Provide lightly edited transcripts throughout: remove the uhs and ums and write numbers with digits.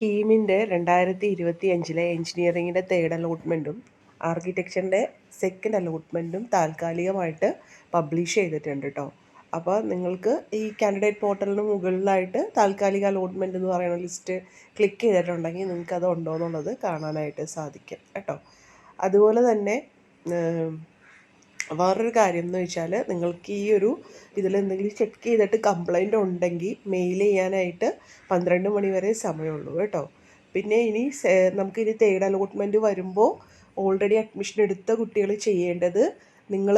കീമിൻ്റെ 2025 എഞ്ചിനീയറിങ്ങിൻ്റെ third അലോട്ട്മെൻറ്റും ആർക്കിടെക്ചറിൻ്റെ second അലോട്ട്മെൻറ്റും താൽക്കാലികമായിട്ട് publish ചെയ്തിട്ടുണ്ട് കേട്ടോ. അപ്പോൾ നിങ്ങൾക്ക് ഈ കാൻഡിഡേറ്റ് പോർട്ടലിന് മുകളിലായിട്ട് താൽക്കാലിക അലോട്ട്മെൻറ്റ് എന്ന് പറയുന്ന ലിസ്റ്റ് ക്ലിക്ക് ചെയ്തിട്ടുണ്ടെങ്കിൽ നിങ്ങൾക്ക് അത് ഉണ്ടോ എന്നുള്ളത് കാണാനായിട്ട് സാധിക്കും കേട്ടോ. അതുപോലെ തന്നെ വേറൊരു കാര്യം എന്ന് വെച്ചാൽ നിങ്ങൾക്ക് ഈ ഒരു ഇതിലെന്തെങ്കിലും ചെക്ക് ചെയ്തിട്ട് കംപ്ലൈൻറ്റ് ഉണ്ടെങ്കിൽ മെയിൽ ചെയ്യാനായിട്ട് 12 മണി വരെ സമയമുള്ളൂ കേട്ടോ. പിന്നെ ഇനി നമുക്കിനി തേർഡ് അലോട്ട്മെൻറ്റ് വരുമ്പോൾ ഓൾറെഡി അഡ്മിഷൻ എടുത്ത കുട്ടികൾ ചെയ്യേണ്ടത് നിങ്ങൾ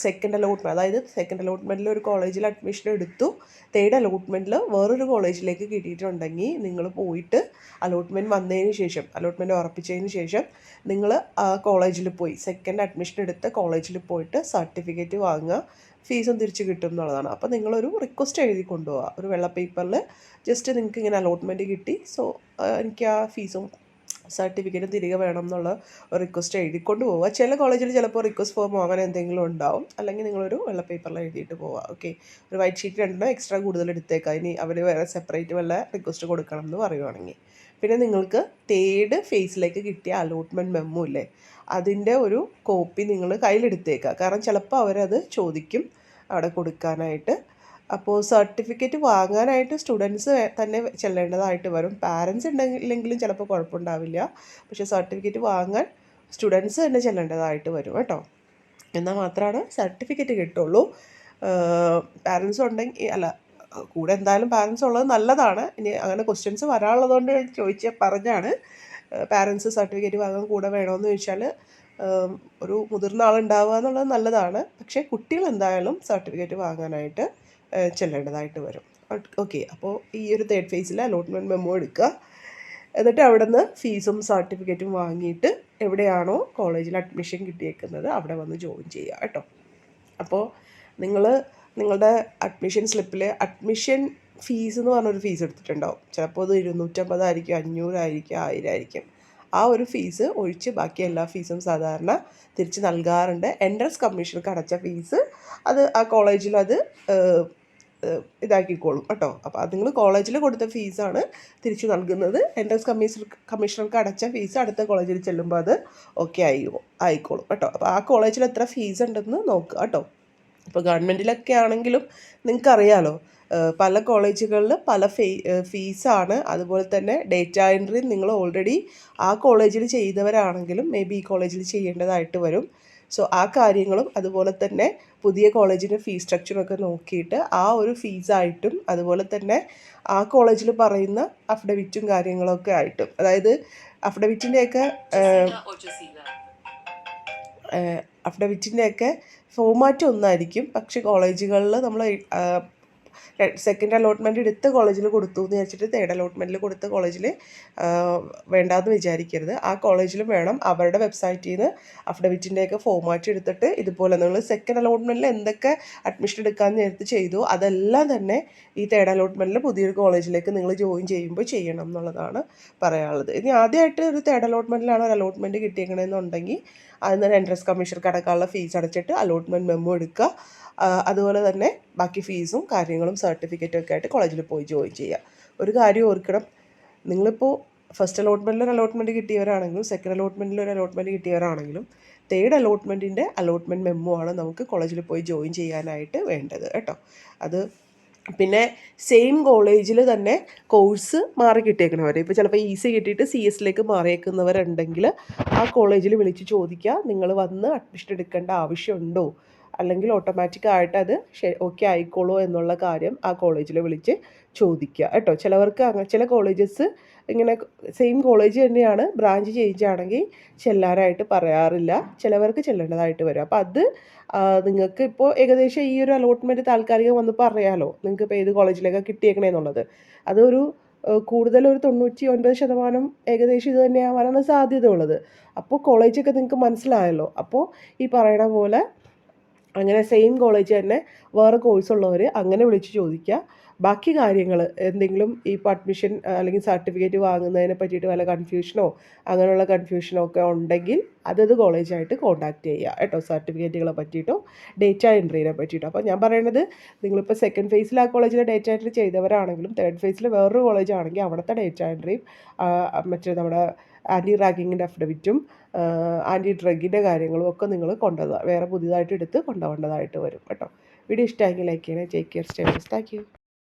സെക്കൻഡ് അലോട്ട്മെൻറ്റ്, അതായത് സെക്കൻഡ് അലോട്ട്മെൻറ്റിൽ ഒരു കോളേജിൽ അഡ്മിഷൻ എടുത്തു, തേർഡ് അലോട്ട്മെൻറ്റിൽ വേറൊരു കോളേജിലേക്ക് കിട്ടിയിട്ടുണ്ടെങ്കിൽ നിങ്ങൾ പോയിട്ട് അലോട്ട്മെൻറ്റ് വന്നതിന് ശേഷം, അലോട്ട്മെൻറ്റ് ഉറപ്പിച്ചതിന് ശേഷം നിങ്ങൾ ആ കോളേജിൽ പോയി സെക്കൻഡ് അഡ്മിഷൻ എടുത്ത കോളേജിൽ പോയിട്ട് സർട്ടിഫിക്കറ്റ് വാങ്ങുക, ഫീസും തിരിച്ച് കിട്ടും എന്നുള്ളതാണ്. അപ്പോൾ നിങ്ങളൊരു റിക്വസ്റ്റ് എഴുതി കൊണ്ടുപോകുക, ഒരു വെള്ള പേപ്പറിൽ ജസ്റ്റ് നിങ്ങൾക്ക് ഇങ്ങനെ അലോട്ട്മെൻറ്റ് കിട്ടി, സോ എനിക്ക് ആ ഫീസും സർട്ടിഫിക്കറ്റും തിരികെ വേണം എന്നുള്ള ഒരു റിക്വസ്റ്റ് എഴുതിക്കൊണ്ട് പോവുക. ചില കോളേജിൽ ചിലപ്പോൾ റിക്വസ്റ്റ് ഫോമോ അങ്ങനെ എന്തെങ്കിലും ഉണ്ടാവും, അല്ലെങ്കിൽ നിങ്ങളൊരു വെള്ള പേപ്പറിൽ എഴുതിയിട്ട് പോവുക. ഓക്കെ, ഒരു വൈറ്റ് ഷീറ്റ് രണ്ടെണ്ണം എക്സ്ട്രാ കൂടുതൽ എടുത്തേക്കാം, ഇനി അവർ വേറെ സെപ്പറേറ്റ് വല്ല റിക്വസ്റ്റ് കൊടുക്കണം എന്ന് പറയുവാണെങ്കിൽ. പിന്നെ നിങ്ങൾക്ക് തേർഡ് ഫേസിലേക്ക് കിട്ടിയ അലോട്ട്മെൻറ്റ് മെമ്മോ ഇല്ലേ, അതിൻ്റെ ഒരു കോപ്പി നിങ്ങൾ കയ്യിലെടുത്തേക്കുക. കാരണം ചിലപ്പോൾ അവരത് ചോദിക്കും അവിടെ കൊടുക്കാനായിട്ട്. അപ്പോൾ സർട്ടിഫിക്കറ്റ് വാങ്ങാനായിട്ട് സ്റ്റുഡൻസ് തന്നെ ചെല്ലേണ്ടതായിട്ട് വരും. പാരൻസ് ഉണ്ടെങ്കിലെങ്കിലും ചിലപ്പോൾ കുഴപ്പമുണ്ടാവില്ല, പക്ഷേ സർട്ടിഫിക്കറ്റ് വാങ്ങാൻ സ്റ്റുഡൻസ് തന്നെ ചെല്ലേണ്ടതായിട്ട് വരും കേട്ടോ. എന്നാൽ മാത്രമാണ് സർട്ടിഫിക്കറ്റ് കിട്ടുള്ളൂ. പാരൻസ് ഉണ്ടെങ്കിൽ അല്ല, കൂടെ എന്തായാലും പാരൻസ് ഉള്ളത് നല്ലതാണ്. ഇനി അങ്ങനെ ക്വസ്റ്റ്യൻസ് വരാനുള്ളതുകൊണ്ട് പറഞ്ഞാണ്. പാരൻസ് സർട്ടിഫിക്കറ്റ് വാങ്ങാൻ കൂടെ വേണമെന്ന് ചോദിച്ചാൽ ഒരു മുതിർന്ന ആളുണ്ടാവുക എന്നുള്ളത് നല്ലതാണ്, പക്ഷേ കുട്ടികൾ എന്തായാലും സർട്ടിഫിക്കറ്റ് വാങ്ങാനായിട്ട് ചെല്ലേണ്ടതായിട്ട് വരും. ഓക്കെ, അപ്പോൾ ഈ ഒരു തേർഡ് ഫേസിൽ അലോട്ട്മെൻറ്റ് മെമ്മോ എടുക്കുക, എന്നിട്ട് അവിടെ നിന്ന് ഫീസും സർട്ടിഫിക്കറ്റും വാങ്ങിയിട്ട് എവിടെയാണോ കോളേജിൽ അഡ്മിഷൻ കിട്ടിയേക്കുന്നത് അവിടെ വന്ന് ജോയിൻ ചെയ്യുക കേട്ടോ. അപ്പോൾ നിങ്ങളുടെ അഡ്മിഷൻ സ്ലിപ്പിൽ അഡ്മിഷൻ ഫീസ് എന്ന് പറഞ്ഞൊരു ഫീസ് എടുത്തിട്ടുണ്ടാവും. ചിലപ്പോൾ അത് 250 ആയിരിക്കും, 500 ആയിരിക്കും, 1000 ആയിരിക്കും. ആ ഒരു ഫീസ് ഒഴിച്ച് ബാക്കി എല്ലാ ഫീസും സാധാരണ തിരിച്ച് നൽകാറുണ്ട്. എൻട്രൻസ് കമ്മീഷർക്ക് അടച്ച ഫീസ് അത് ആ കോളേജിൽ അത് ഇതാക്കിക്കോളും കേട്ടോ. അപ്പോൾ അത് നിങ്ങൾ കോളേജിൽ കൊടുത്ത ഫീസാണ് തിരിച്ചു നൽകുന്നത്. എൻട്രൻസ് കമ്മീഷണർക്ക് അടച്ച ഫീസ് അടുത്ത കോളേജിൽ ചെല്ലുമ്പോൾ അത് ഓക്കെ ആയിക്കോളും കേട്ടോ. അപ്പോൾ ആ കോളേജിൽ എത്ര ഫീസ് ഉണ്ടെന്ന് നോക്കുക കേട്ടോ. ഇപ്പോൾ ഗവൺമെൻറ്റിലൊക്കെ ആണെങ്കിലും നിങ്ങൾക്കറിയാലോ, പല കോളേജുകളിൽ പല ഫീസാണ്. അതുപോലെ തന്നെ ഡേറ്റ എൻട്രി നിങ്ങൾ ഓൾറെഡി ആ കോളേജിൽ ചെയ്തവരാണെങ്കിലും മേ ബി ഈ കോളേജിൽ ചെയ്യേണ്ടതായിട്ട് വരും. സോ ആ കാര്യങ്ങളും അതുപോലെ തന്നെ പുതിയ കോളേജിൻ്റെ ഫീസ് സ്ട്രക്ചറൊക്കെ നോക്കിയിട്ട് ആ ഒരു ഫീസായിട്ടും അതുപോലെ തന്നെ ആ കോളേജിൽ പറയുന്ന അഫിഡവിറ്റും കാര്യങ്ങളൊക്കെ ആയിട്ടും, അതായത് അഫിഡവിറ്റിൻ്റെയൊക്കെ ഫോമാറ്റ് ഒന്നായിരിക്കും, പക്ഷേ കോളേജുകളിൽ നമ്മൾ സെക്കൻഡ് അലോട്ട്മെൻറ്റ് എടുത്ത കോളേജിൽ കൊടുത്തു എന്ന് വിചാരിച്ചിട്ട് തേർഡ് അലോട്ട്മെൻറ്റിൽ കൊടുത്ത കോളേജിൽ വേണ്ടാന്ന് വിചാരിക്കരുത്. ആ കോളേജിലും വേണം അവരുടെ വെബ്സൈറ്റിൽ നിന്ന് അഫിഡവിറ്റിൻ്റെയൊക്കെ ഫോമാറ്റ് എടുത്തിട്ട് ഇതുപോലെ നിങ്ങൾ സെക്കൻഡ് അലോട്ട്മെൻറ്റിൽ എന്തൊക്കെ അഡ്മിഷൻ എടുക്കാൻ നേരത്തെ ചെയ്തു അതെല്ലാം തന്നെ ഈ തേർഡ് അലോട്ട്മെൻറ്റിൽ പുതിയൊരു കോളേജിലേക്ക് നിങ്ങൾ ജോയിൻ ചെയ്യുമ്പോൾ ചെയ്യണം എന്നുള്ളതാണ് പറയാനുള്ളത്. ഇനി ആദ്യമായിട്ട് ഒരു തേർഡ് അലോട്ട്മെൻറ്റിലാണ് ഒരു അലോട്ട്മെൻറ്റ് കിട്ടിയേക്കണമെന്നുണ്ടെങ്കിൽ അതിന് എൻട്രൻസ് കമ്മീഷർക്ക് അടക്കാനുള്ള ഫീസ് അടച്ചിട്ട് അലോട്ട്മെൻറ്റ് മെമ്മോ എടുക്കുക. അതുപോലെ തന്നെ ബാക്കി ഫീസും കാര്യങ്ങളും സർട്ടിഫിക്കറ്റും ഒക്കെ ആയിട്ട് കോളേജിൽ പോയി ജോയിൻ ചെയ്യുക. ഒരു കാര്യം ഓർക്കണം, നിങ്ങളിപ്പോൾ ഫസ്റ്റ് അലോട്ട്മെൻറ്റിൽ ഒരു അലോട്ട്മെൻറ്റ് കിട്ടിയവരാണെങ്കിലും സെക്കൻഡ് അലോട്ട്മെൻറ്റിൽ ഒരു അലോട്ട്മെൻറ്റ് കിട്ടിയവരാണെങ്കിലും തേർഡ് അലോട്ട്മെൻറ്റിൻ്റെ അലോട്ട്മെൻറ്റ് മെമ്മോ ആണ് നമുക്ക് കോളേജിൽ പോയി ജോയിൻ ചെയ്യാനായിട്ട് വേണ്ടത് കേട്ടോ. അത് പിന്നെ സെയിം കോളേജിൽ തന്നെ കോഴ്സ് മാറി കിട്ടിയേക്കണവർ, ഇപ്പോൾ ചിലപ്പോൾ ഈസി കിട്ടിയിട്ട് CS മാറിയേക്കുന്നവരുണ്ടെങ്കിൽ ആ കോളേജിൽ വിളിച്ച് ചോദിക്കുക, നിങ്ങൾ വന്ന് അഡ്മിഷൻ എടുക്കേണ്ട ആവശ്യമുണ്ടോ, അല്ലെങ്കിൽ ഓട്ടോമാറ്റിക്കായിട്ട് അത് ഓക്കെ ആയിക്കോളൂ എന്നുള്ള കാര്യം ആ കോളേജിൽ വിളിച്ച് ചോദിക്കുക കേട്ടോ. ചില കോളേജസ് ഇങ്ങനെ സെയിം കോളേജ് തന്നെയാണ്, ബ്രാഞ്ച് ചേഞ്ച് ആണെങ്കിൽ ചെല്ലാനായിട്ട് പറയാറില്ല, ചിലവർക്ക് ചെല്ലേണ്ടതായിട്ട് വരും. അപ്പോൾ അത് നിങ്ങൾക്ക് ഇപ്പോൾ ഏകദേശം ഈ ഒരു അലോട്ട്മെൻറ്റ് താൽക്കാലികം വന്നപ്പോൾ അറിയാമല്ലോ നിങ്ങൾക്ക് ഇപ്പോൾ ഏത് കോളേജിലേക്കാണ് കിട്ടിയേക്കണേന്നുള്ളത്. അതൊരു കൂടുതലൊരു 99% ഏകദേശം ഇത് തന്നെയാവാനാണ് സാധ്യത ഉള്ളത്. അപ്പോൾ കോളേജൊക്കെ നിങ്ങൾക്ക് മനസ്സിലായല്ലോ. അപ്പോൾ ഈ പറയണ പോലെ അങ്ങനെ സെയിം കോളേജ് തന്നെ വേറെ കോഴ്സുള്ളവർ അങ്ങനെ വിളിച്ച് ചോദിക്കുക. ബാക്കി കാര്യങ്ങൾ എന്തെങ്കിലും ഇപ്പോൾ അഡ്മിഷൻ അല്ലെങ്കിൽ സർട്ടിഫിക്കറ്റ് വാങ്ങുന്നതിനെ പറ്റിയിട്ട് വല്ല കൺഫ്യൂഷനോ അങ്ങനെയുള്ള കൺഫ്യൂഷനോ ഒക്കെ ഉണ്ടെങ്കിൽ അതത് കോളേജായിട്ട് കോൺടാക്റ്റ് ചെയ്യുക കേട്ടോ, സർട്ടിഫിക്കറ്റുകളെ പറ്റിയിട്ടോ ഡേറ്റ എൻട്രീനെ പറ്റിയിട്ടോ. അപ്പോൾ ഞാൻ പറയുന്നത് നിങ്ങളിപ്പോൾ സെക്കൻഡ് ഫേസിൽ ആ കോളേജിൽ ഡേറ്റ എൻട്രി ചെയ്തവരാണെങ്കിലും തേർഡ് ഫേസിൽ വേറൊരു കോളേജ് ആണെങ്കിൽ അവിടുത്തെ ഡേറ്റ എൻട്രിയും മറ്റേ നമ്മുടെ ആൻറ്റി റാഗിങ്ങിൻ്റെ അഫിഡവിറ്റും ആൻറ്റി ഡ്രഗിൻ്റെ കാര്യങ്ങളും ഒക്കെ നിങ്ങൾ വേറെ പുതിയതായിട്ട് എടുത്ത് കൊണ്ടുപോകേണ്ടതായിട്ട് വരും കേട്ടോ. വീഡിയോ ഇഷ്ടമായെങ്കിൽ ലൈക്ക് ചെയ്യണേ. Take care, stay safe. Thank you.